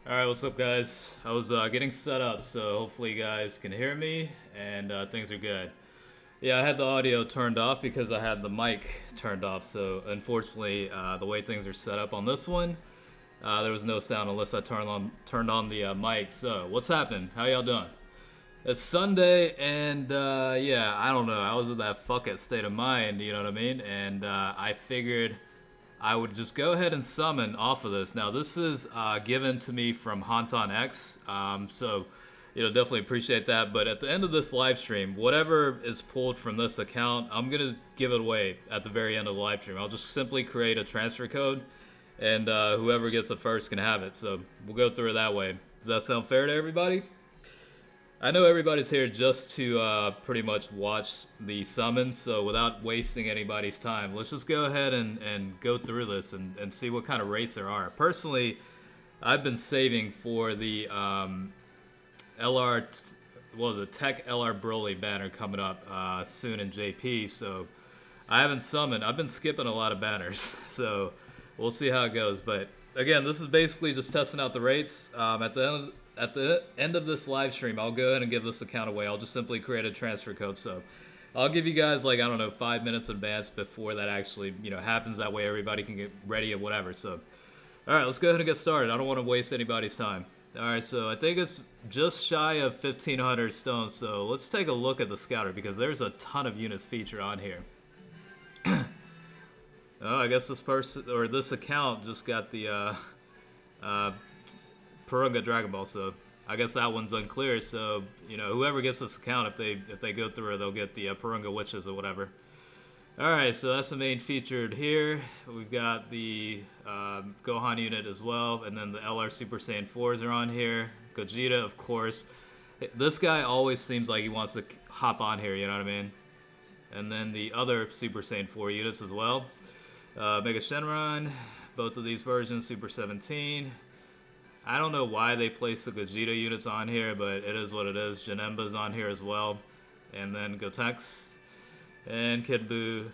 Alright, what's up, guys? I was getting set up, so hopefully you guys can hear me and things are good. Yeah, I had the audio turned off because I had the mic turned off, so unfortunately, the way things are set up on this one, there was no sound unless I turned on the mic. So, what's happening? How y'all doing? It's Sunday, and yeah, I don't know. I was in that fuck it state of mind, you know what I mean? And I figured I would just go ahead and summon off of this. Now, this is given to me from Honton X, so definitely appreciate that. But at the end of this live stream, whatever is pulled from this account, I'm gonna give it away at the very end of the live stream. I'll just simply create a transfer code, and whoever gets it first can have it. So we'll go through it that way. Does that sound fair to everybody? I know everybody's here just to pretty much watch the summons, so without wasting anybody's time, let's just go ahead and go through this and see what kind of rates there are. Personally, I've been saving for the LR, what was it, Tech LR Broly banner coming up soon in JP, so I haven't summoned. I've been skipping a lot of banners, so we'll see how it goes. But again, this is basically just testing out the rates. At the end of this live stream, I'll go ahead and give this account away. I'll just simply create a transfer code. So I'll give you guys, like, I don't know, 5 minutes in advance before that actually, happens. That way everybody can get ready and whatever. So, all right, let's go ahead and get started. I don't want to waste anybody's time. All right, so I think it's just shy of 1,500 stones. So let's take a look at the scouter because there's a ton of units featured on here. Oh, I guess this person or this account just got the Purunga Dragon Ball, so I guess that one's unclear. So whoever gets this account, if they go through it, they'll get the Purunga Witches or whatever. All right, so that's the main featured here. We've got the Gohan unit as well, and then the LR Super Saiyan 4s are on here. Gogeta, of course. This guy always seems like he wants to hop on here, you know what I mean? And then the other Super Saiyan 4 units as well. Mega Shenron, both of these versions, Super 17. I don't know why they placed the Gogeta units on here, but it is what it is. Janemba's on here as well. And then Gotenks and Kid Buu.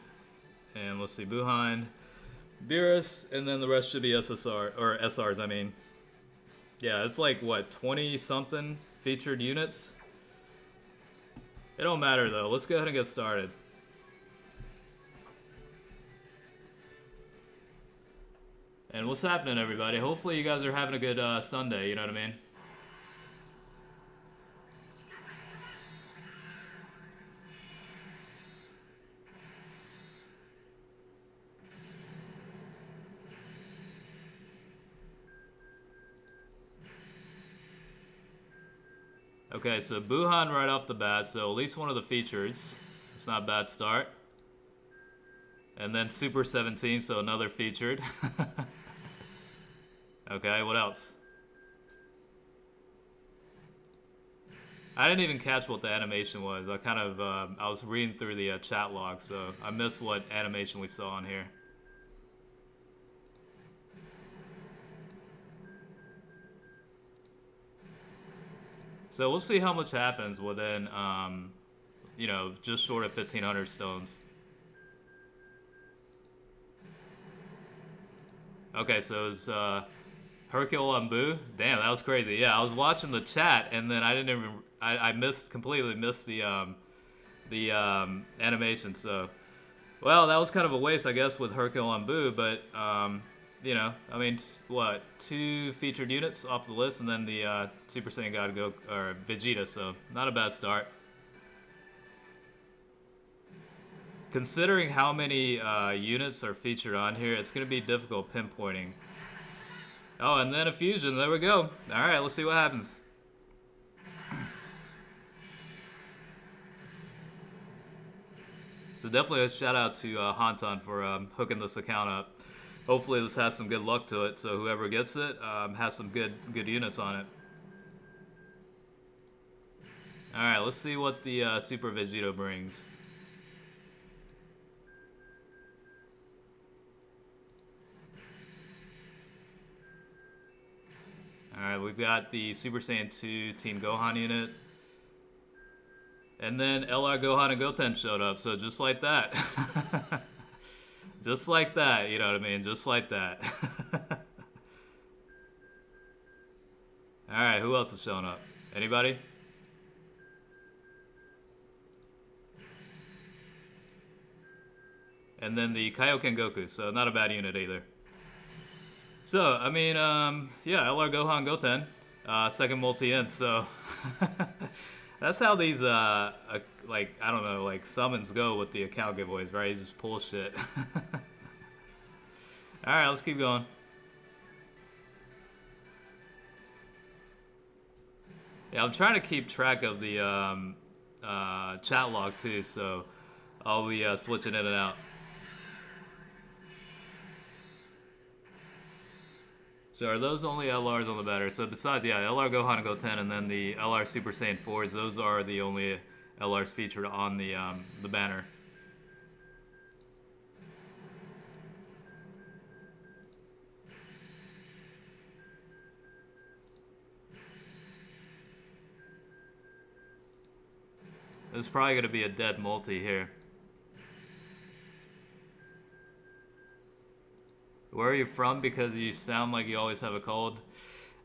And let's see, Buhan, Beerus, and then the rest should be SSR, or SRs, I mean. Yeah, it's like, what, 20-something featured units? It don't matter, though. Let's go ahead and get started. And what's happening, everybody? Hopefully you guys are having a good Sunday, you know what I mean? Okay, so Buhan right off the bat, so at least one of the features. It's not a bad start. And then Super 17, so another featured. Okay, what else? I didn't even catch what the animation was. I kind of, I was reading through the chat log, so I missed what animation we saw on here. So we'll see how much happens within, just short of 1,500 stones. Okay, so it's Hercule on Boo. Damn, that was crazy. Yeah, I was watching the chat and then I didn't even I completely missed the animation. So, well, that was kind of a waste, I guess, with Hercule on Boo. But I mean, what, 2 featured units off the list, and then the Super Saiyan God or Vegeta. So not a bad start. Considering how many units are featured on here, it's going to be difficult pinpointing. Oh, and then a fusion. There we go. All right, let's see what happens. So definitely a shout out to Honton for hooking this account up. Hopefully this has some good luck to it, so whoever gets it has some good units on it. All right, let's see what the Super Vegito brings. Alright, we've got the Super Saiyan 2 Team Gohan unit. And then LR Gohan and Goten showed up, so just like that. Just like that, you know what I mean? Just like that. Alright, who else is showing up? Anybody? And then the Kaioken Goku, so not a bad unit either. So, I mean, yeah, LR Gohan Goten, second multi-in, so that's how these, like, I don't know, like, summons go with the account giveaways, right? You just pull shit. Alright, let's keep going. Yeah, I'm trying to keep track of the chat log too, so I'll be switching in and out. So are those only LRs on the banner? So besides, yeah, LR Gohan and Goten, and then the LR Super Saiyan 4s, those are the only LRs featured on the banner. There's probably going to be a dead multi here. Where are you from? Because you sound like you always have a cold.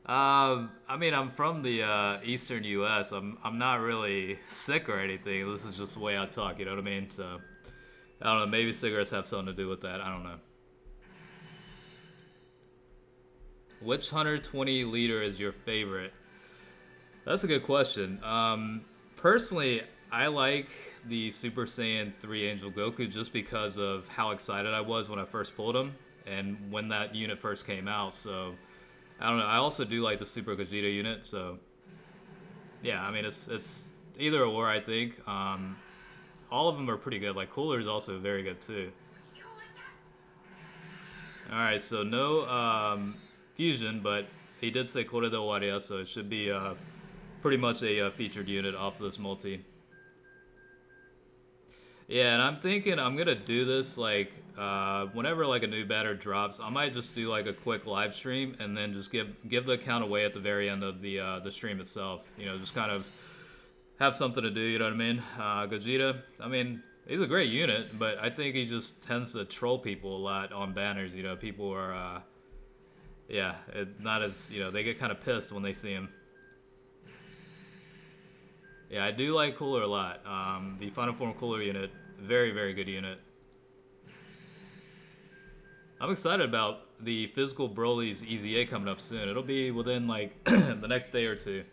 I mean, I'm from the eastern U.S. I'm not really sick or anything. This is just the way I talk. You know what I mean? So I don't know. Maybe cigarettes have something to do with that. I don't know. Which 120 liter is your favorite? That's a good question. Personally, I like the Super Saiyan 3 Angel Goku just because of how excited I was when I first pulled him and when that unit first came out. So I don't know. I also do like the Super Gogeta unit. So yeah, I mean it's either or. I think all of them are pretty good. Like Cooler is also very good too. All right, so no fusion, but he did say Corte del Waria, so it should be pretty much a featured unit off this multi. Yeah, and I'm thinking I'm gonna do this like whenever like a new batter drops, I might just do like a quick live stream and then just give the account away at the very end of the stream itself. You know, just kind of have something to do. You know what I mean? Gogeta, I mean, he's a great unit, but I think he just tends to troll people a lot on banners. You know, people are yeah, not as they get kind of pissed when they see him. Yeah, I do like Cooler a lot. The Final Form Cooler unit, very, very good unit. I'm excited about the Physical Broly's EZA coming up soon. It'll be within, like, the next day or two.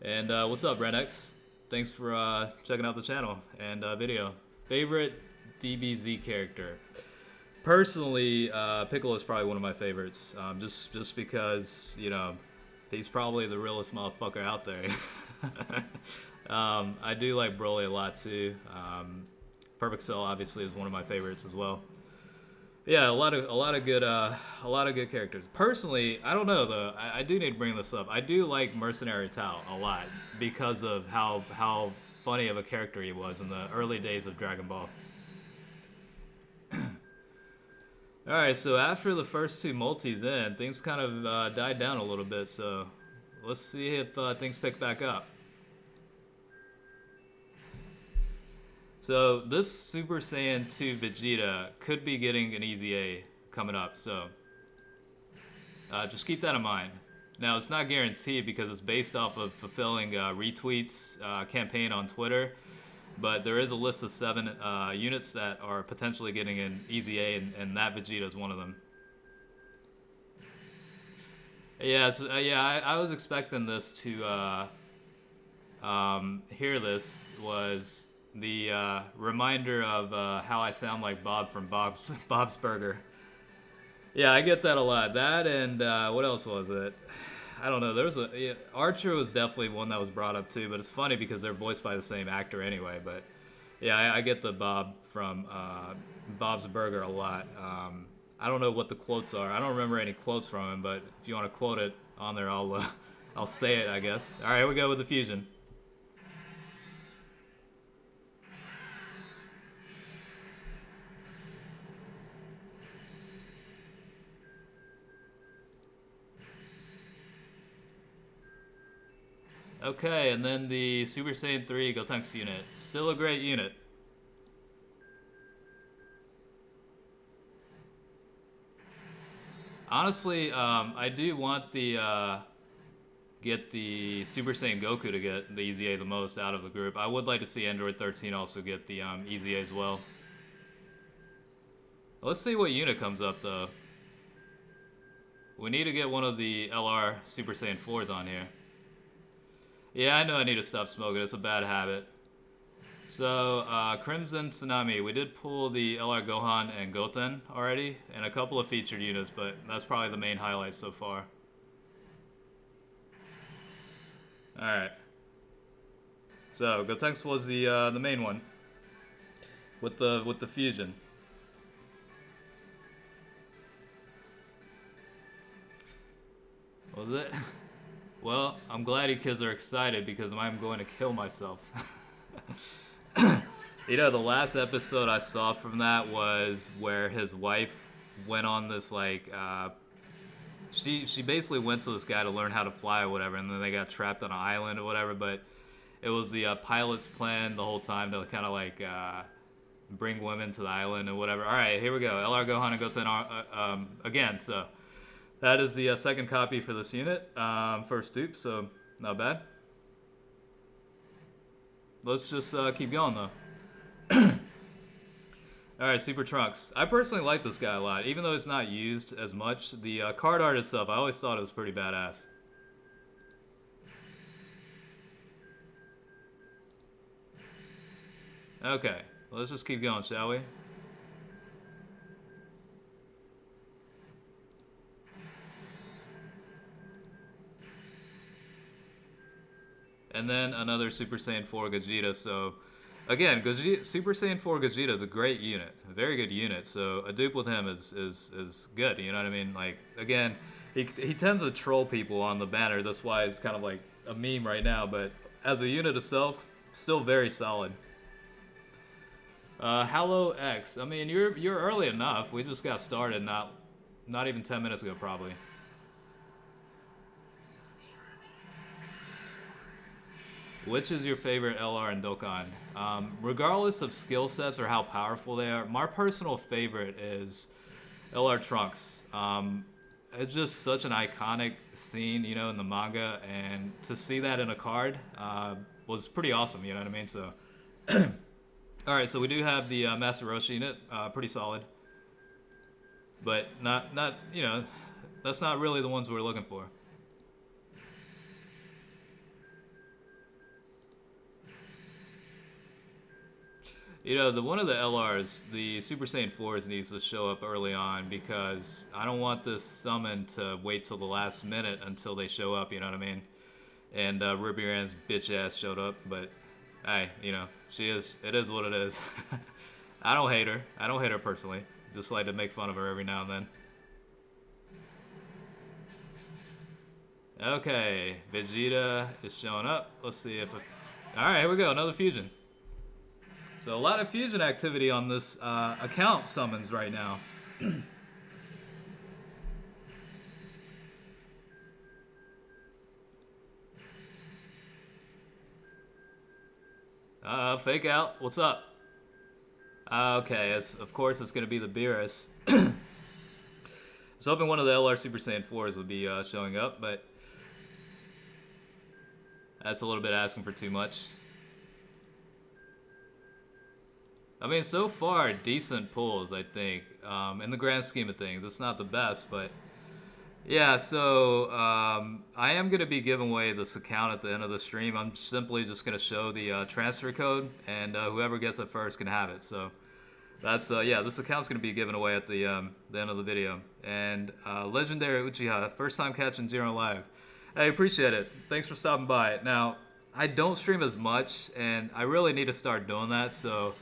And what's up, Brent X? Thanks for checking out the channel and video. Favorite DBZ character? Personally, Piccolo is probably one of my favorites. Just because, he's probably the realest motherfucker out there. I do like Broly a lot too. Perfect Cell obviously is one of my favorites as well. Yeah, a lot of good characters. Personally, I don't know though. I do need to bring this up. I do like Mercenary Tao a lot because of how funny of a character he was in the early days of Dragon Ball. All right, so after the first two multis in, things kind of died down a little bit. So let's see if things pick back up. So this Super Saiyan 2 Vegeta could be getting an EZA coming up, so just keep that in mind. Now, it's not guaranteed because it's based off of fulfilling retweets campaign on Twitter, but there is a list of 7 units that are potentially getting an EZA, and that Vegeta is one of them. Yeah, I was expecting this to hear this was the reminder of how I sound like Bob from Bob's Burger. Yeah, I get that a lot. That and what else was it? I don't know. There was Archer was definitely one that was brought up too, but it's funny because they're voiced by the same actor anyway. But yeah, I get the Bob from Bob's Burger a lot. I don't know what the quotes are. I don't remember any quotes from him, but if you want to quote it on there, I'll say it, I guess. All right, here we go with the fusion. Okay, and then the Super Saiyan 3 Gotenks unit. Still a great unit. Honestly, I do want the get the Super Saiyan Goku to get the EZA the most out of the group. I would like to see Android 13 also get the EZA as well. Let's see what unit comes up though. We need to get one of the LR Super Saiyan 4s on here. Yeah, I know I need to stop smoking. It's a bad habit. So, Crimson Tsunami. We did pull the LR Gohan and Goten already, and a couple of featured units, but that's probably the main highlight so far. Alright. So, Gotenks was the main one. With the fusion. Was it? Well, I'm glad you kids are excited because I'm going to kill myself. You know, the last episode I saw from that was where his wife went on this, like, she basically went to this guy to learn how to fly or whatever, and then they got trapped on an island or whatever, but it was the pilot's plan the whole time to kind of, like, bring women to the island or whatever. Alright, here we go. LR Gohan and Goten again, so that is the second copy for this unit. First dupe, so not bad. Let's just keep going, though. Alright, Super Trunks. I personally like this guy a lot, even though it's not used as much. The card art itself, I always thought it was pretty badass. Okay, let's just keep going, shall we? And then another Super Saiyan 4 Gogeta, so again, Super Saiyan 4 Gogeta is a great unit, a very good unit. So a dupe with him is good. You know what I mean? Like again, he tends to troll people on the banner. That's why it's kind of like a meme right now. But as a unit itself, still very solid. Hello X. I mean, you're early enough. We just got started not even 10 minutes ago probably. Which is your favorite LR and Dokkan? Regardless of skill sets or how powerful they are, my personal favorite is LR Trunks. It's just such an iconic scene, you know, in the manga, and to see that in a card was pretty awesome, you know what I mean? So, alright, so we do have the Master Roshi unit, pretty solid. But not, you know, that's not really the ones we're looking for. You know, one of the LRs, the Super Saiyan 4s needs to show up early on because I don't want this summon to wait till the last minute until they show up, you know what I mean? And Ruby Rand's bitch ass showed up, but hey, you know, it is what it is. I don't hate her. I don't hate her personally. Just like to make fun of her every now and then. Okay, Vegeta is showing up. Let's see if... Alright, here we go, another fusion. So a lot of fusion activity on this account summons right now. Fake out. What's up? Okay, of course it's going to be the Beerus. I was hoping one of the LR Super Saiyan 4s would be showing up, but that's a little bit asking for too much. I mean, so far, decent pulls, I think. In the grand scheme of things, it's not the best, but yeah, so I am going to be giving away this account at the end of the stream. I'm simply just going to show the transfer code, and whoever gets it first can have it. So that's, yeah, this account's going to be given away at the end of the video. And Legendary Uchiha, first time catching Zero Live. Hey, appreciate it. Thanks for stopping by. Now, I don't stream as much, and I really need to start doing that, so...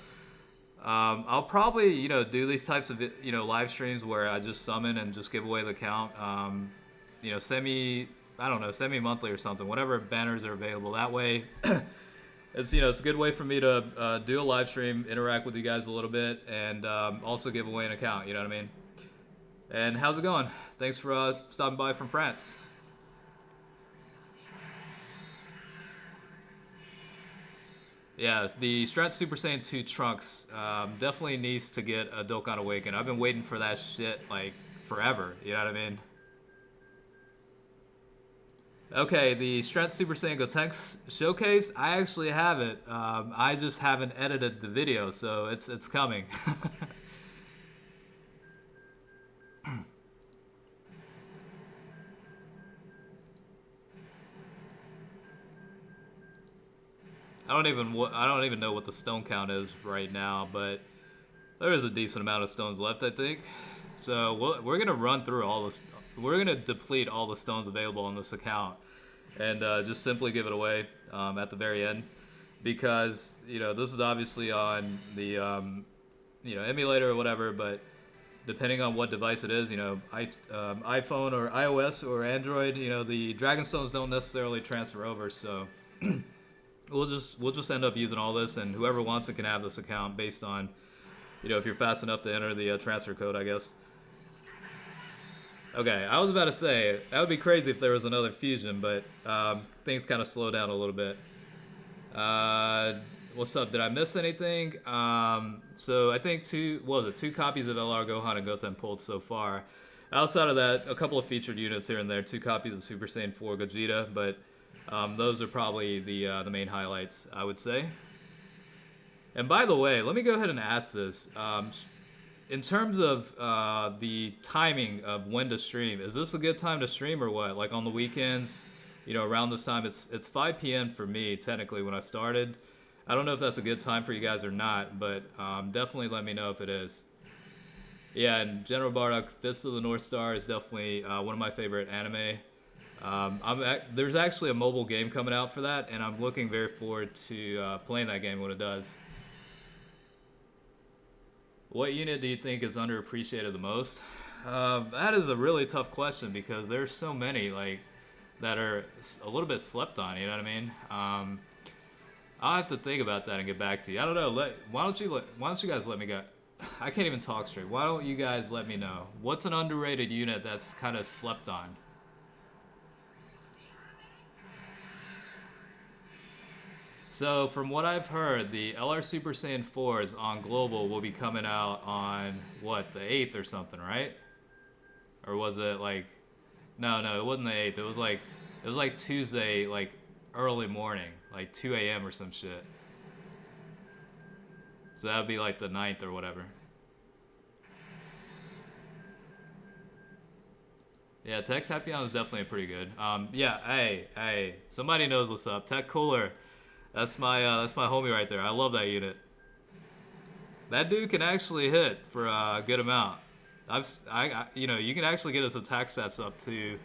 I'll probably, you know, do these types of, you know, live streams where I just summon and just give away the account, you know, semi-monthly or something, whatever banners are available. That way, it's, you know, it's a good way for me to do a live stream, interact with you guys a little bit, and also give away an account, you know what I mean? And how's it going? Thanks for stopping by from France. Yeah, the Strat Super Saiyan 2 Trunks definitely needs to get a Dokkan Awaken. I've been waiting for that shit, like, forever. You know what I mean? Okay, the Strength Super Saiyan Goten X showcase. I actually have it. I just haven't edited the video, so it's coming. I don't even know what the stone count is right now, but there is a decent amount of stones left, I think. So we're gonna run through all this. We're gonna deplete all the stones available on this account, and just simply give it away at the very end, because this is obviously on the emulator or whatever, but depending on what device it is, iPhone or iOS or Android, the Dragon Stones don't necessarily transfer over, so we'll just end up using all this, and whoever wants it can have this account based on, if you're fast enough to enter the transfer code, I guess. Okay, I was about to say that would be crazy if there was another fusion, but things kind of slow down a little bit. What's up? Did I miss anything? So I think two copies of LR Gohan and Goten pulled so far. Outside of that, a couple of featured units here and there. 2 copies of Super Saiyan 4 Gogeta, but those are probably the main highlights, I would say. And by the way, let me go ahead and ask this. In terms of the timing of when to stream, is this a good time to stream or what? Like on the weekends, around this time, it's 5 p.m. for me, technically, when I started. I don't know if that's a good time for you guys or not, but definitely let me know if it is. Yeah, and General Bardock, Fist of the North Star is definitely one of my favorite anime. There's actually a mobile game coming out for that, and I'm looking very forward to playing that game when it does. What unit do you think is underappreciated the most? That is a really tough question because there's so many that are a little bit slept on. You know what I mean? I'll have to think about that and get back to you. I don't know. Why don't you guys let me go? I can't even talk straight. Why don't you guys let me know? What's an underrated unit that's kind of slept on? So from what I've heard, the LR Super Saiyan 4s on Global will be coming out on, what, the 8th or something, right? Or was it no, it wasn't the 8th. It was like Tuesday, early morning, 2 a.m. or some shit. So that would be the 9th or whatever. Yeah, Tech Tapion is definitely pretty good. Yeah, hey, somebody knows what's up. Tech Cooler, that's my homie right there. I love that unit. That dude can actually hit for a good amount. You can actually get his attack stats up to,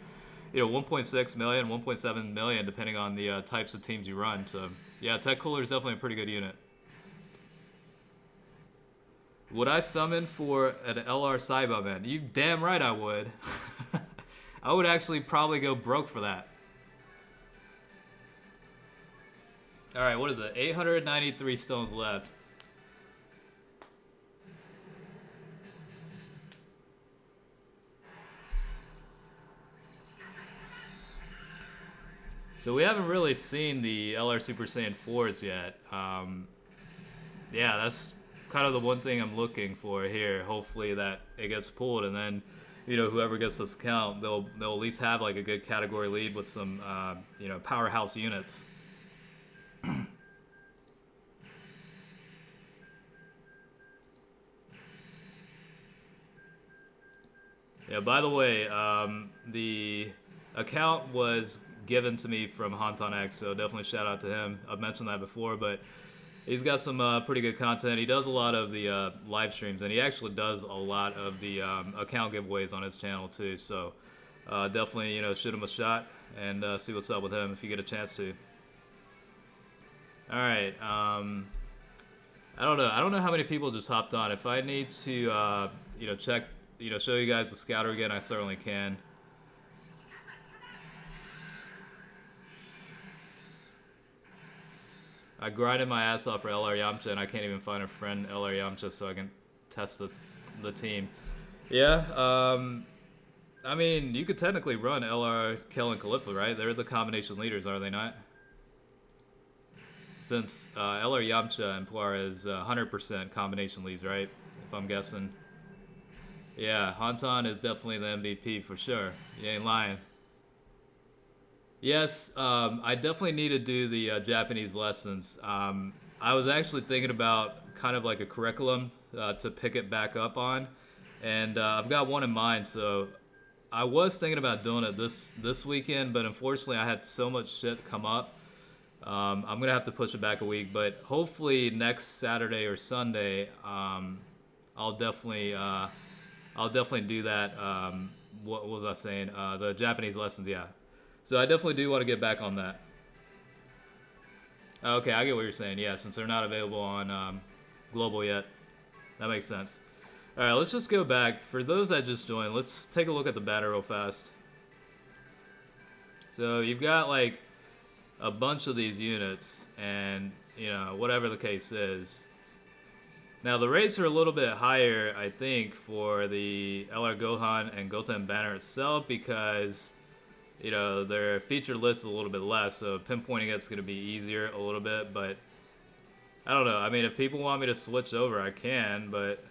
1.6 million, 1.7 million, depending on the types of teams you run. So yeah, Tech Cooler is definitely a pretty good unit. Would I summon for an LR Saiba, man? You damn right I would. I would actually probably go broke for that. Alright, what is it? 893 stones left. So we haven't really seen the LR Super Saiyan 4s yet. Yeah, that's kind of the one thing I'm looking for here. Hopefully that it gets pulled, and then whoever gets this account, they'll at least have a good category lead with some powerhouse units. Yeah, by the way, the account was given to me from Honton X, so definitely shout out to him. I've mentioned that before, but he's got some pretty good content. He does a lot of the live streams, and he actually does a lot of the account giveaways on his channel too. So definitely, shoot him a shot and see what's up with him if you get a chance to. All right. I don't know. I don't know how many people just hopped on. If I need to, check, show you guys the scouter again, I certainly can. I grinded my ass off for LR Yamcha, and I can't even find a friend LR Yamcha so I can test the team. Yeah, I mean, you could technically run LR Kel and Caulifla, right? They're the combination leaders, are they not? Since LR Yamcha and Puara is 100% combination leads, right? If I'm guessing. Yeah, Honton is definitely the MVP for sure. You ain't lying. Yes, I definitely need to do the Japanese lessons. I was actually thinking about kind of like a curriculum to pick it back up on, and I've got one in mind. So I was thinking about doing it this weekend, but unfortunately, I had so much shit come up. I'm gonna have to push it back a week, but hopefully next Saturday or Sunday, I'll definitely uh, I'll definitely do that. What was I saying? The Japanese lessons, yeah. So I definitely do want to get back on that. Okay, I get what you're saying. Yeah, since they're not available on global yet, that makes sense. All right, let's just go back. For those that just joined, let's take a look at the banner real fast. So you've got like a bunch of these units, and whatever the case is. Now the rates are a little bit higher, I think, for the LR Gohan and Goten banner itself because their featured list is a little bit less, so pinpointing it's going to be easier a little bit. But I don't know. I mean, if people want me to switch over, I can, but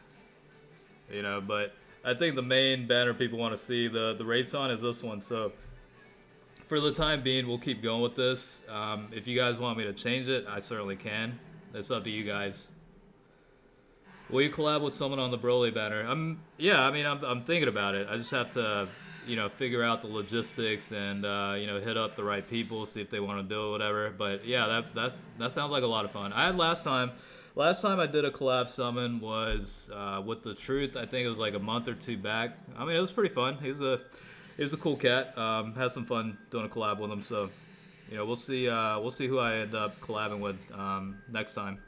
but I think the main banner people want to see the rates on is this one. So for the time being, we'll keep going with this. If you guys want me to change it, I certainly can. It's up to you guys. Will you collab with someone on the Broly banner? Yeah, I mean, I'm thinking about it. I just have to, figure out the logistics and, hit up the right people, see if they want to do it, whatever. But yeah, that sounds like a lot of fun. I had last time I did a collab summon was with the Truth. I think it was like a month or two back. I mean, it was pretty fun. He was a cool cat. Had some fun doing a collab with him. So, we'll see who I end up collabing with next time.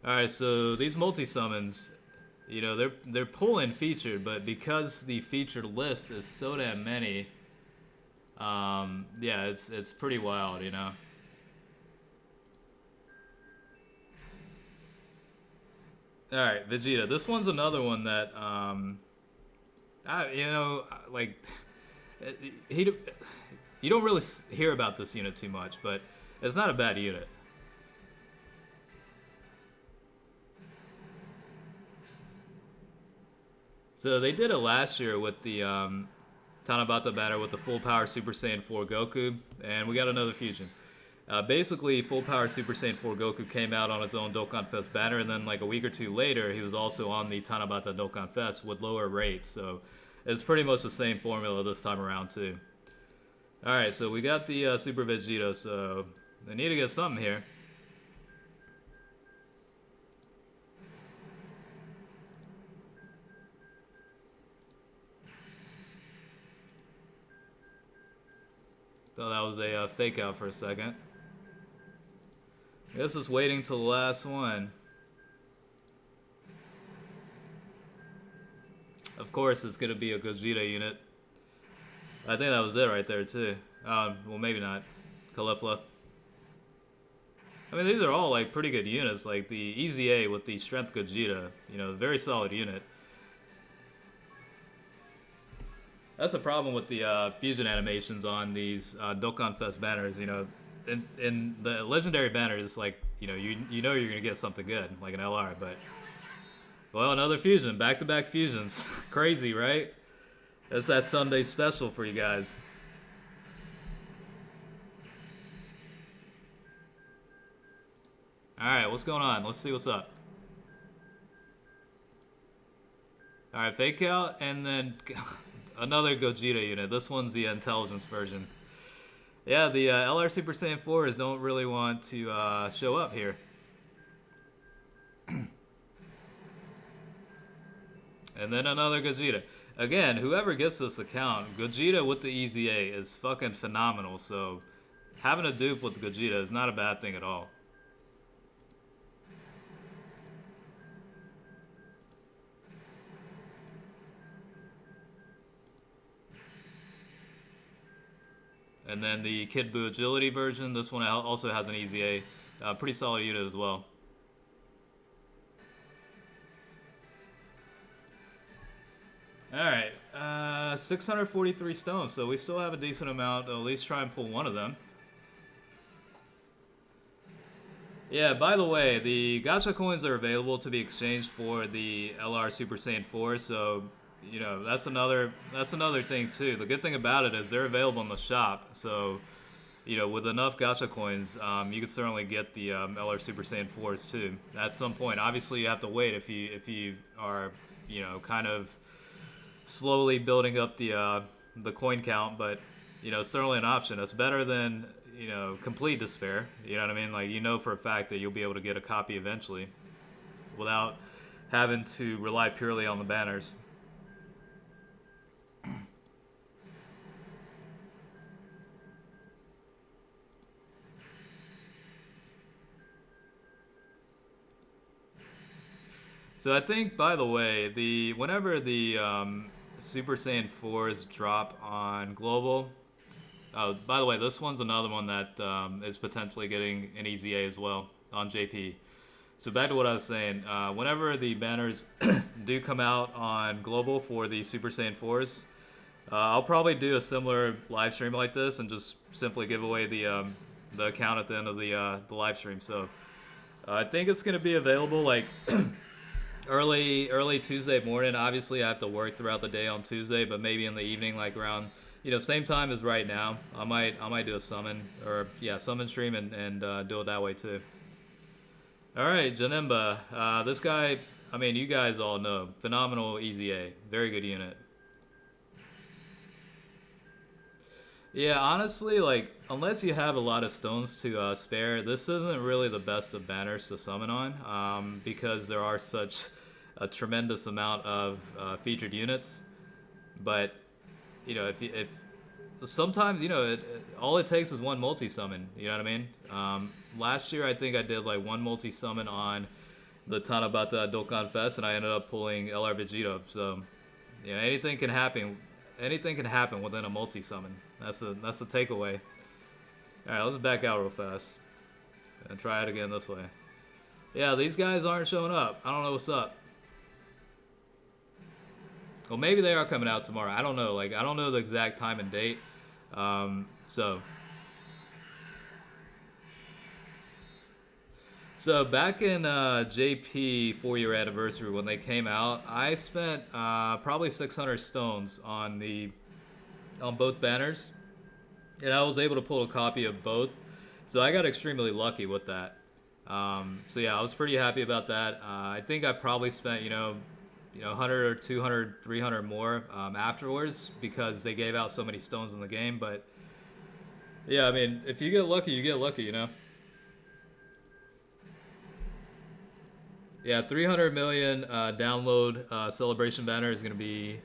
All right, so these multi summons, they're pulling featured, but because the featured list is so damn many, yeah, it's pretty wild. All right, Vegeta. This one's another one that, like he, you don't really hear about this unit too much, but it's not a bad unit. So they did it last year with the Tanabata banner with the full power Super Saiyan 4 Goku, and we got another fusion. Basically, full power Super Saiyan 4 Goku came out on its own Dokkan Fest banner, and then like a week or two later, he was also on the Tanabata Dokkan Fest with lower rates. So it's pretty much the same formula this time around too. All right, so we got the Super Vegeta, so they need to get something here. Thought that was a fake out for a second. I guess just waiting till the last one. Of course, it's gonna be a Gogeta unit. I think that was it right there too. Well, maybe not. Caulifla. I mean, these are all like pretty good units. Like the EZA with the Strength Gogeta, very solid unit. That's a problem with the fusion animations on these Dokkan Fest banners. In the legendary banners, like you know you're gonna get something good, like an LR. But well, another fusion, back-to-back fusions, crazy, right? That's that Sunday special for you guys. All right, what's going on? Let's see what's up. All right, fake out, and then another Gogeta unit. This one's the intelligence version. Yeah, the LR Super Saiyan 4s don't really want to show up here. And then another Gogeta. Again, whoever gets this account, Gogeta with the EZA is fucking phenomenal. So having a dupe with the Gogeta is not a bad thing at all. And then the Kid Buu Agility version, this one also has an EZA. Pretty solid unit as well. Alright, 643 stones, so we still have a decent amount. At least try and pull one of them. Yeah, by the way, the gacha coins are available to be exchanged for the LR Super Saiyan 4, so you know, that's another thing too. The good thing about it is they're available in the shop. So, you know, with enough gacha coins, you can certainly get the LR Super Saiyan 4s too. At some point, obviously, you have to wait if you are, you know, kind of slowly building up the coin count, but you know, certainly an option. It's better than, you know, complete despair. You know what I mean? Like, you know for a fact that you'll be able to get a copy eventually without having to rely purely on the banners. So I think, by the way, the whenever the Super Saiyan 4s drop on global. Oh, by the way, this one's another one that is potentially getting an EZA as well on JP. So back to what I was saying. Whenever the banners do come out on global for the Super Saiyan 4s, I'll probably do a similar live stream like this and just simply give away the account at the end of the live stream. So I think it's gonna be available like early Tuesday morning. Obviously, I have to work throughout the day on Tuesday, but maybe in the evening, like around, you know, same time as right now. I might do a summon, or yeah, summon stream and do it that way too. All right, Janemba. This guy, I mean, you guys all know, phenomenal EZA, very good unit. Yeah, honestly, like, unless you have a lot of stones to spare, this isn't really the best of banners to summon on, because there are such a tremendous amount of featured units. But, you know, if sometimes, you know, all it takes is one multi-summon, you know what I mean? Last year, I think I did, like, one multi-summon on the Tanabata Dokkan Fest, and I ended up pulling LR Vegito, so, you know, anything can happen within a multi-summon. That's the takeaway. All right, let's back out real fast and try it again this way. Yeah, these guys aren't showing up. I don't know what's up. Well, maybe they are coming out tomorrow. I don't know. Like, I don't know the exact time and date. So back in JP 4-year anniversary when they came out, I spent probably 600 stones on both banners, and I was able to pull a copy of both. So I got extremely lucky with that. So yeah, I was pretty happy about that. I think I probably spent, you know, 100 or 200, 300 more afterwards because they gave out so many stones in the game. But yeah, I mean, if you get lucky, you get lucky, you know. Yeah, 300 million download celebration banner is gonna be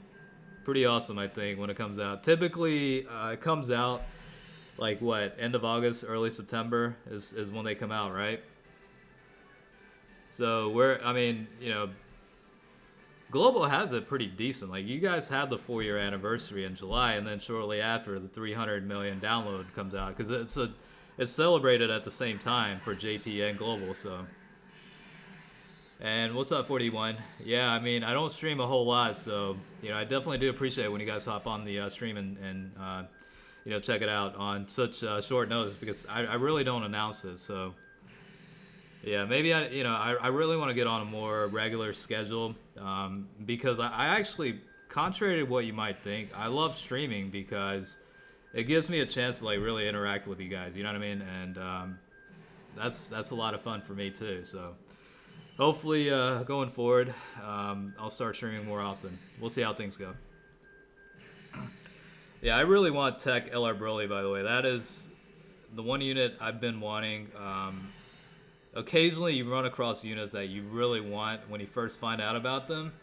pretty awesome, I think, when it comes out. Typically, it comes out like what, end of August, early September is when they come out, right? So I mean, you know, Global has it pretty decent. Like, you guys had the 4-year anniversary in July, and then shortly after, the 300 million download comes out because it's celebrated at the same time for JP and Global. So. And what's up, 41? Yeah, I mean, I don't stream a whole lot, so, you know, I definitely do appreciate it when you guys hop on the stream and you know, check it out on such short notice because I really don't announce it. So, yeah, maybe I really want to get on a more regular schedule because I actually, contrary to what you might think, I love streaming because it gives me a chance to, like, really interact with you guys. You know what I mean? And that's a lot of fun for me too. So. Hopefully, going forward, I'll start streaming more often. We'll see how things go. Yeah, I really want Tech LR Broly, by the way. That is the one unit I've been wanting. Occasionally, you run across units that you really want when you first find out about them.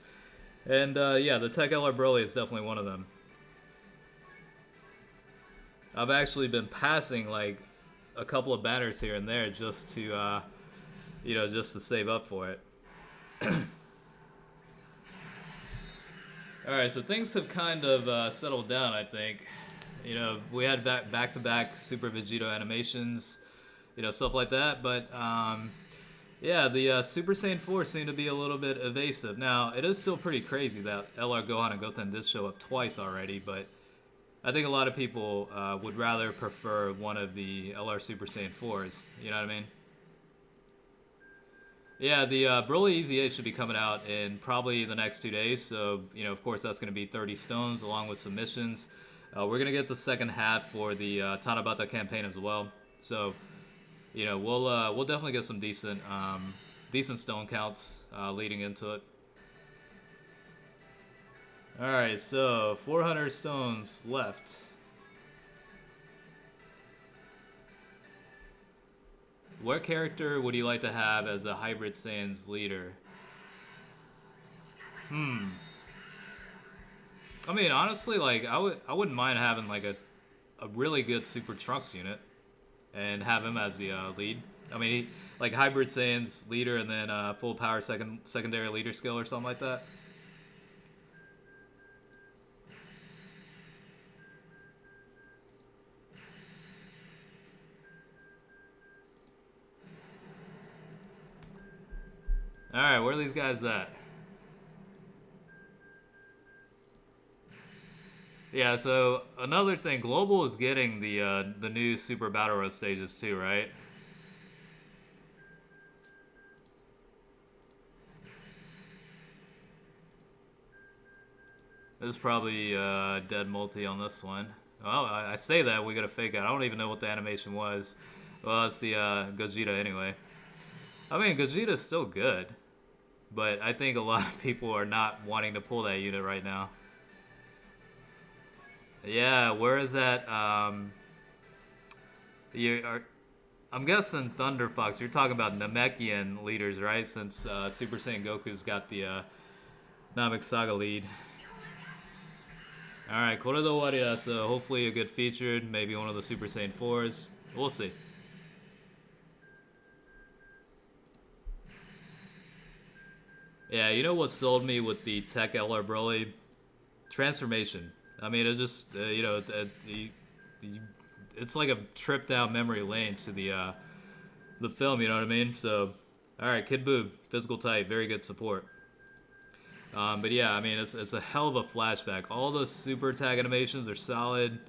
And, yeah, the Tech LR Broly is definitely one of them. I've actually been passing, like, a couple of banners here and there just to... you know, just to save up for it. Alright, so things have kind of settled down, I think. You know, we had back-to-back Super Vegito animations, you know, stuff like that. But, yeah, the Super Saiyan 4 seemed to be a little bit evasive. Now, it is still pretty crazy that LR Gohan and Goten did show up twice already, but I think a lot of people would rather prefer one of the LR Super Saiyan 4s. You know what I mean? Yeah, the Broly Easy 8 should be coming out in probably the next 2 days. So, of course, that's going to be 30 stones along with submissions. We're going to get the second hat for the Tanabata campaign as well. So, we'll definitely get some decent stone counts leading into it. All right, so 400 stones left. What character would you like to have as a Hybrid Saiyans leader? I mean, honestly, like I wouldn't mind having like a really good Super Trunks unit and have him as the lead. I mean, like Hybrid Saiyans leader and then full power secondary leader skill or something like that. All right, where are these guys at? Yeah, so another thing, Global is getting the new Super Battle Road stages too, right? This is probably dead multi on this one. Well, I say that we got a fake out. I don't even know what the animation was. Well, it's the Gogeta anyway. I mean, Gogeta's still good, but I think a lot of people are not wanting to pull that unit right now. Yeah, where is that? You are. I'm guessing Thunder Fox. You're talking about Namekian leaders, right? Since Super Saiyan Goku's got the Namek Saga lead. All right, Koredo Warrior. So hopefully a good featured, maybe one of the Super Saiyan 4s. We'll see. Yeah, you know what sold me with the Tech LR Broly? Transformation. I mean, it just, it's like a trip down memory lane to the film, you know what I mean? So, all right, Kid Buu, physical type, very good support. But yeah, I mean, it's a hell of a flashback. All those super attack animations are solid.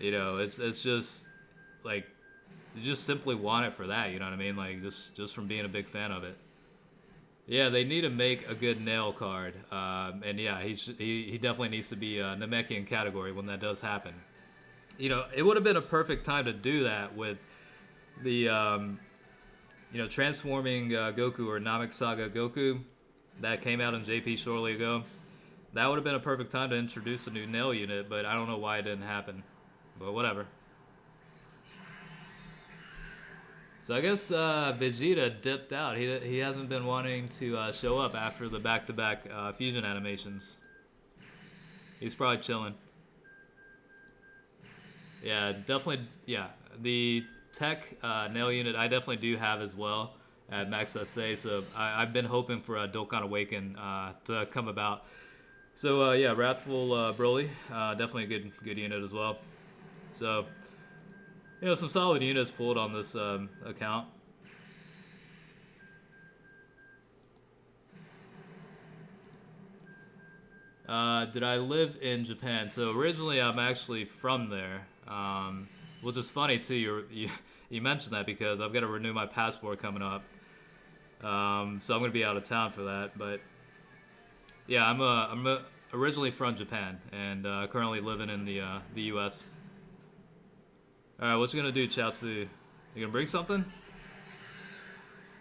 It's just like you just simply want it for that. You know what I mean? Like just from being a big fan of it. Yeah, they need to make a good nail card, and yeah, he definitely needs to be a Namekian category when that does happen. It would have been a perfect time to do that with the transforming Goku or Namek Saga Goku that came out in JP shortly ago. That would have been a perfect time to introduce a new nail unit, but I don't know why it didn't happen. But whatever. So I guess Vegeta dipped out. He hasn't been wanting to show up after the back-to-back fusion animations. He's probably chilling. Yeah, definitely. Yeah, the tech nail unit I definitely do have as well at Max SA. So I've been hoping for a Dokkan Awaken to come about. So yeah, Wrathful Broly, definitely a good unit as well. So some solid units pulled on this account. Did I live in Japan? So originally, I'm actually from there, which is funny too. You mentioned that because I've got to renew my passport coming up, so I'm gonna be out of town for that. But yeah, I'm originally from Japan and currently living in the U.S. All right, what you gonna do, Chaozu? You gonna bring something?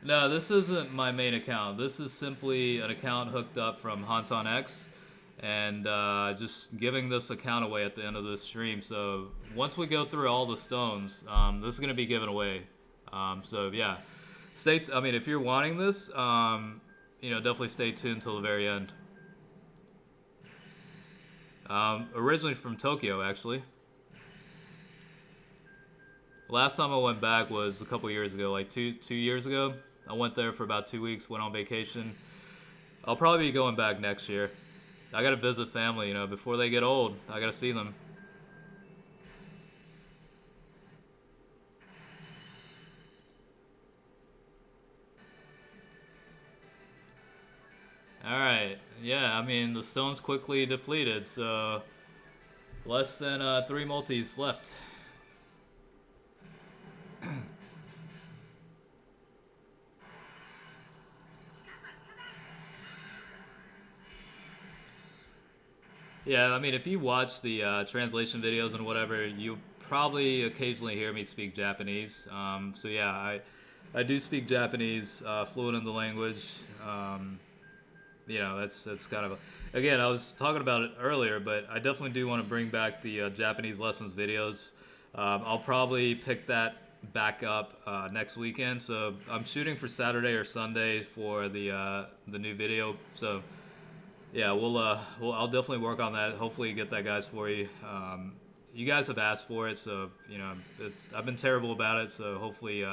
No, this isn't my main account. This is simply an account hooked up from Honton X, and just giving this account away at the end of this stream. So once we go through all the stones, this is gonna be given away. So yeah, I mean, if you're wanting this, definitely stay tuned till the very end. Originally from Tokyo, actually. Last time I went back was a couple years ago, like two years ago. I went there for about 2 weeks, went on vacation. I'll probably be going back next year. I gotta visit family, before they get old. I gotta see them. Alright, yeah, I mean, the stone's quickly depleted, so less than 3 multis left. Yeah, I mean, if you watch the translation videos and whatever, you probably occasionally hear me speak Japanese. So yeah, I do speak Japanese, fluent in the language. You know, that's kind of again, I was talking about it earlier, but I definitely do want to bring back the Japanese lessons videos. I'll probably pick that back up next weekend. So I'm shooting for Saturday or Sunday for the new video. So yeah, I'll definitely work on that. Hopefully, get that guys for you. You guys have asked for it, so you know I've been terrible about it. So hopefully,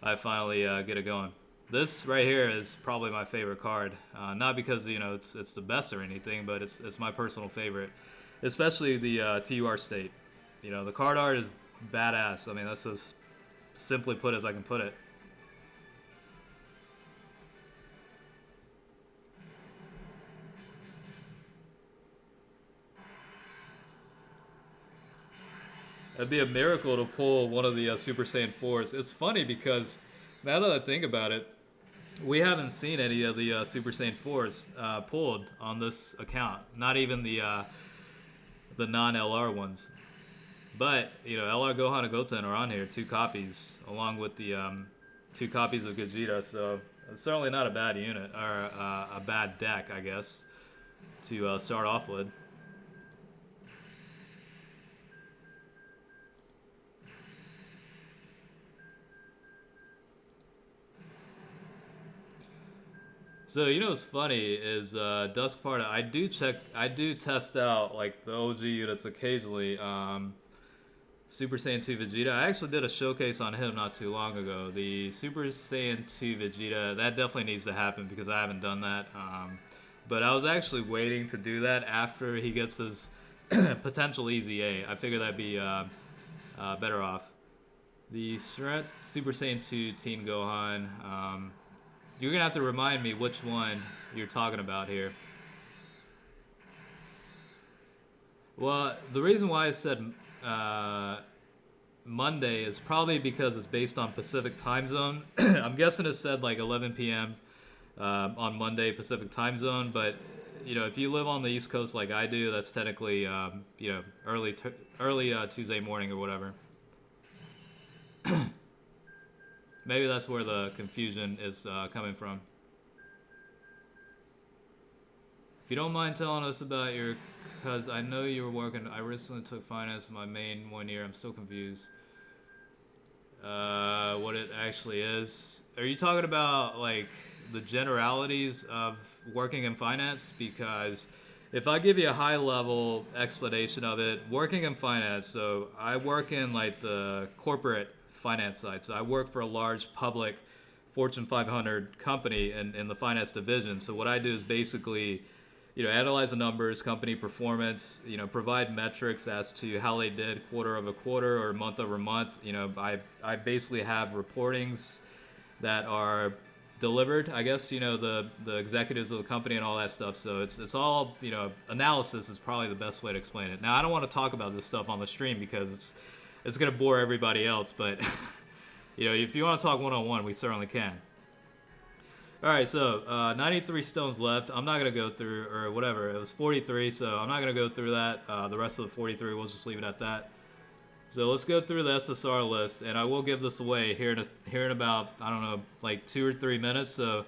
I finally get it going. This right here is probably my favorite card. Not because you know it's the best or anything, but it's my personal favorite, especially the TUR state. You know the card art is badass. I mean that's as simply put as I can put it. It'd be a miracle to pull one of the Super Saiyan 4s. It's funny because now that I think about it, we haven't seen any of the Super Saiyan 4s pulled on this account. Not even the non-LR ones. But, you know, LR Gohan and Goten are on here, 2 copies, along with the 2 copies of Gogeta. So it's certainly not a bad unit, or a bad deck, I guess, to start off with. So you know what's funny is Duskparta. I do test out like the OG units occasionally. Super Saiyan 2 Vegeta. I actually did a showcase on him not too long ago. The Super Saiyan 2 Vegeta, that definitely needs to happen because I haven't done that. But I was actually waiting to do that after he gets his potential Easy A. I figured that'd be better off. The Super Saiyan 2 Teen Gohan. You're gonna have to remind me which one you're talking about here. Well, the reason why I said Monday is probably because it's based on Pacific time zone. I'm guessing it said like 11 p.m. On Monday Pacific time zone, but you know if you live on the East Coast like I do, that's technically you know early Tuesday morning or whatever. Maybe that's where the confusion is coming from. If you don't mind telling us about your, because I know you were working, I recently took finance in my main 1 year, I'm still confused. What it actually is. Are you talking about like the generalities of working in finance? Because if I give you a high level explanation of it, working in finance, so I work in like the corporate finance side. So I work for a large public Fortune 500 company in the finance division. So what I do is basically, you know, analyze the numbers, company performance, you know, provide metrics as to how they did quarter over quarter or month over month. You know, I basically have reportings that are delivered, I guess, you know, the executives of the company and all that stuff. So it's all, you know, analysis is probably the best way to explain it. Now, I don't want to talk about this stuff on the stream because it's going to bore everybody else, but you know, if you want to talk one-on-one, we certainly can. All right, so 93 stones left. I'm not going to go through, or whatever, it was 43, so I'm not going to go through that. The rest of the 43, we'll just leave it at that. So let's go through the SSR list, and I will give this away here in about, I don't know, like 2 or 3 minutes. So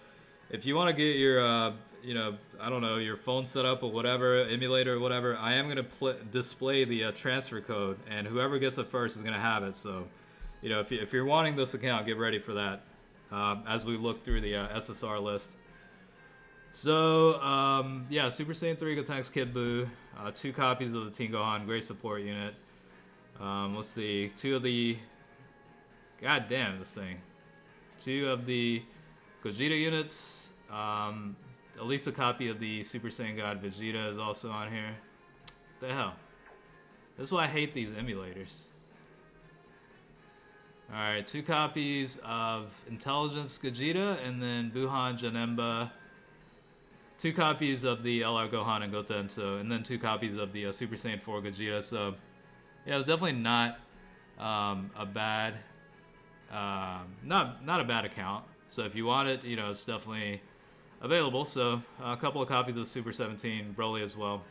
if you want to get your, you know, I don't know, your phone set up or whatever, emulator or whatever, I am going to display the transfer code, and whoever gets it first is going to have it. So, you know, if you're wanting this account, get ready for that as we look through the SSR list. So, yeah, Super Saiyan 3 Gotenks Kid Buu, 2 copies of the Teen Gohan, great support unit. Let's see, 2 of the, god damn this thing, 2 of the Gogeta units, at least a copy of the Super Saiyan God Vegeta is also on here. What the hell? That's why I hate these emulators. Alright, 2 copies of Intelligence Gogeta, and then Buhan Janemba. 2 copies of the LR Gohan and Goten, so, and then 2 copies of the Super Saiyan 4 Gogeta, so yeah, it was definitely not a bad, not a bad account. So if you want it, you know, it's definitely available. So a couple of copies of Super 17 Broly as well.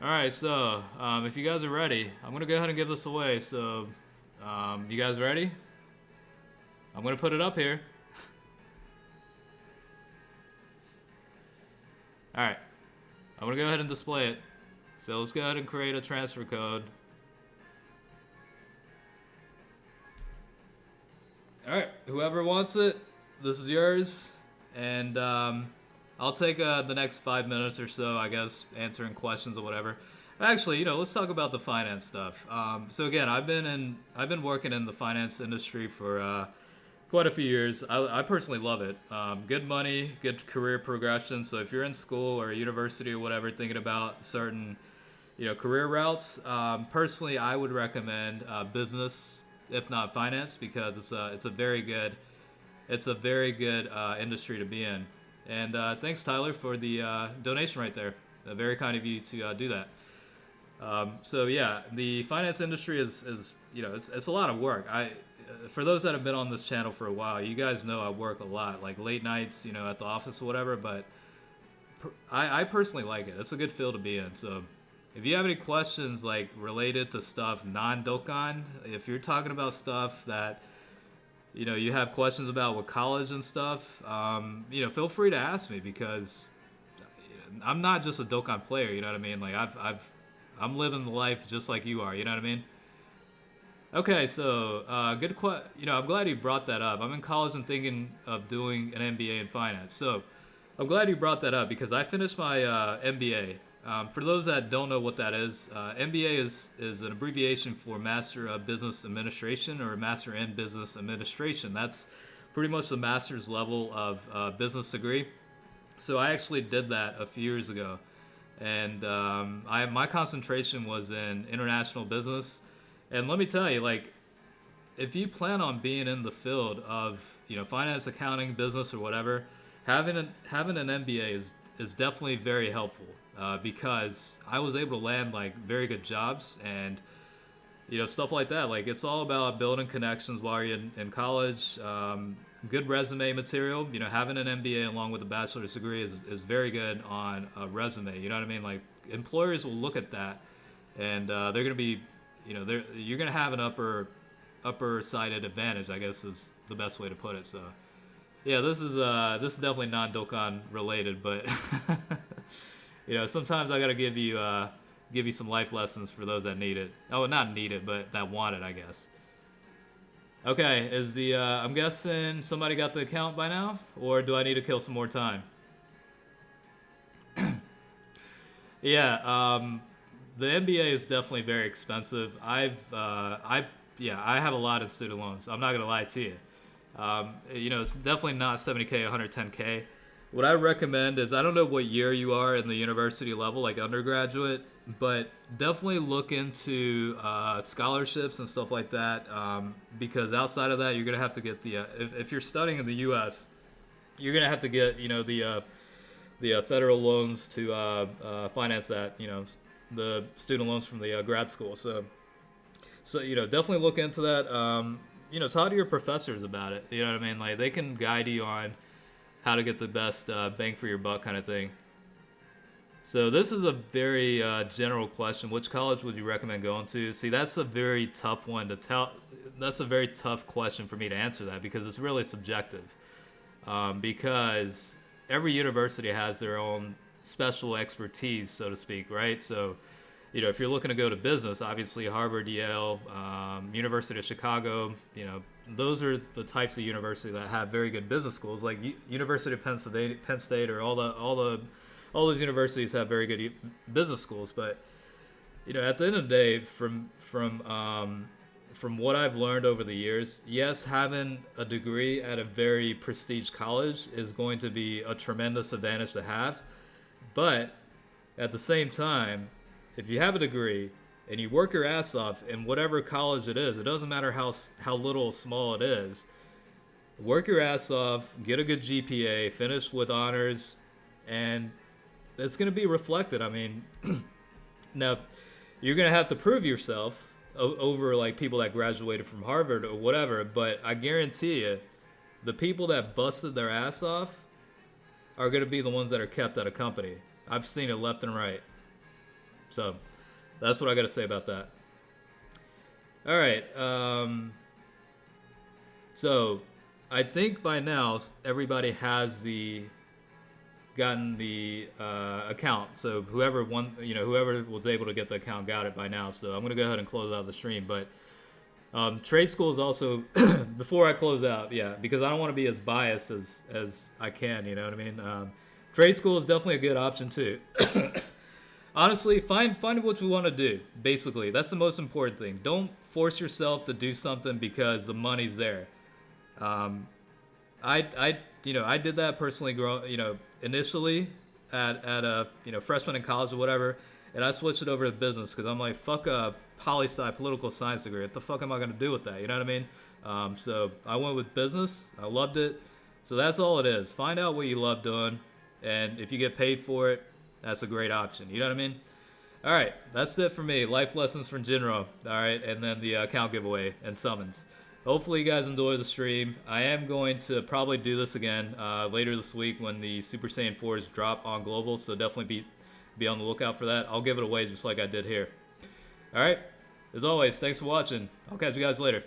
All right, so if you guys are ready, I'm gonna go ahead and give this away. So, you guys ready? I'm gonna put it up here. All right, I'm gonna go ahead and display it. So let's go ahead and create a transfer code. All right, whoever wants it, this is yours, and I'll take the next 5 minutes or so, I guess, answering questions or whatever. Actually, let's talk about the finance stuff. So again, I've been working in the finance industry for quite a few years. I personally love it. Good money, good career progression. So if you're in school or university or whatever, thinking about certain career routes, personally, I would recommend business, if not finance, because it's a very good industry to be in. And thanks, Tyler, for the donation right there. Very kind of you to do that. So yeah, the finance industry is it's a lot of work. For those that have been on this channel for a while, you guys know I work a lot, like late nights, at the office or whatever. But I personally like it. It's a good field to be in. So if you have any questions like related to stuff non-Dokkan, if you're talking about stuff that you have questions about with college and stuff, feel free to ask me, because I'm not just a Dokkan player. You know what I mean? Like I'm living the life just like you are. You know what I mean? Okay, so I'm glad you brought that up. I'm in college and thinking of doing an MBA in finance. So I'm glad you brought that up, because I finished my MBA. For those that don't know what that is, MBA is an abbreviation for Master of Business Administration, or Master in Business Administration. That's pretty much the master's level of business degree. So I actually did that a few years ago, and my concentration was in international business. And let me tell you, like, if you plan on being in the field of finance, accounting, business, or whatever, having an MBA is definitely very helpful, because I was able to land like very good jobs and stuff like that. Like, it's all about building connections while you're in college. Good resume material. Having an MBA along with a bachelor's degree is very good on a resume. You know what I mean? Like, employers will look at that, and they're gonna be you're gonna have an upper sided advantage, I guess is the best way to put it. So yeah, this is definitely non-Dokkan related, but sometimes I gotta give you some life lessons for those that need it. Oh, not need it, but that want it, I guess. Okay, I'm guessing somebody got the account by now, or do I need to kill some more time? Yeah, the MBA is definitely very expensive. I have a lot of student loans. I'm not gonna lie to you. It's definitely not 70K, 110K. What I recommend is, I don't know what year you are in the university level, like undergraduate, but definitely look into scholarships and stuff like that, because outside of that, you're gonna have to get the if you're studying in the U.S., you're gonna have to get the federal loans to finance that, the student loans from the grad school. So definitely look into that. Talk to your professors about it. You know what I mean? Like, they can guide you on how to get the best bang for your buck, kind of thing. So this is a very general question. Which college would you recommend going to? See, that's a very tough one to tell. That's a very tough question for me to answer that, because it's really subjective. Because every university has their own special expertise, so to speak, right? So, if you're looking to go to business, obviously Harvard, Yale, University of Chicago, those are the types of universities that have very good business schools. Like University of Penn State, or all those universities have very good business schools. But at the end of the day, from what I've learned over the years, yes, having a degree at a very prestige college is going to be a tremendous advantage to have. But at the same time, if you have a degree and you work your ass off in whatever college it is, it doesn't matter how little or small it is, work your ass off, get a good GPA, finish with honors, and it's going to be reflected. I mean, now you're going to have to prove yourself over like people that graduated from Harvard or whatever, but I guarantee you, the people that busted their ass off are going to be the ones that are kept at a company. I've seen it left and right. So that's what I got to say about that. All right. So I think by now everybody has gotten the account. So whoever was able to get the account got it by now. So I'm gonna go ahead and close out the stream. But trade school is also before I close out, yeah, because I don't want to be as biased as I can. You know what I mean? Trade school is definitely a good option too. Honestly, find what you want to do. Basically, that's the most important thing. Don't force yourself to do something because the money's there. I did that personally. Initially at a freshman in college or whatever, and I switched it over to business because I'm like, fuck a poli-sci political science degree. What the fuck am I gonna do with that? You know what I mean? So I went with business. I loved it. So that's all it is. Find out what you love doing, and if you get paid for it, that's a great option. You know what I mean? All right, that's it for me. Life lessons from Jinro. All right, and then the account giveaway and summons. Hopefully you guys enjoy the stream. I am going to probably do this again later this week when the Super Saiyan 4s drop on global. So definitely be on the lookout for that. I'll give it away just like I did here. All right, as always, thanks for watching. I'll catch you guys later.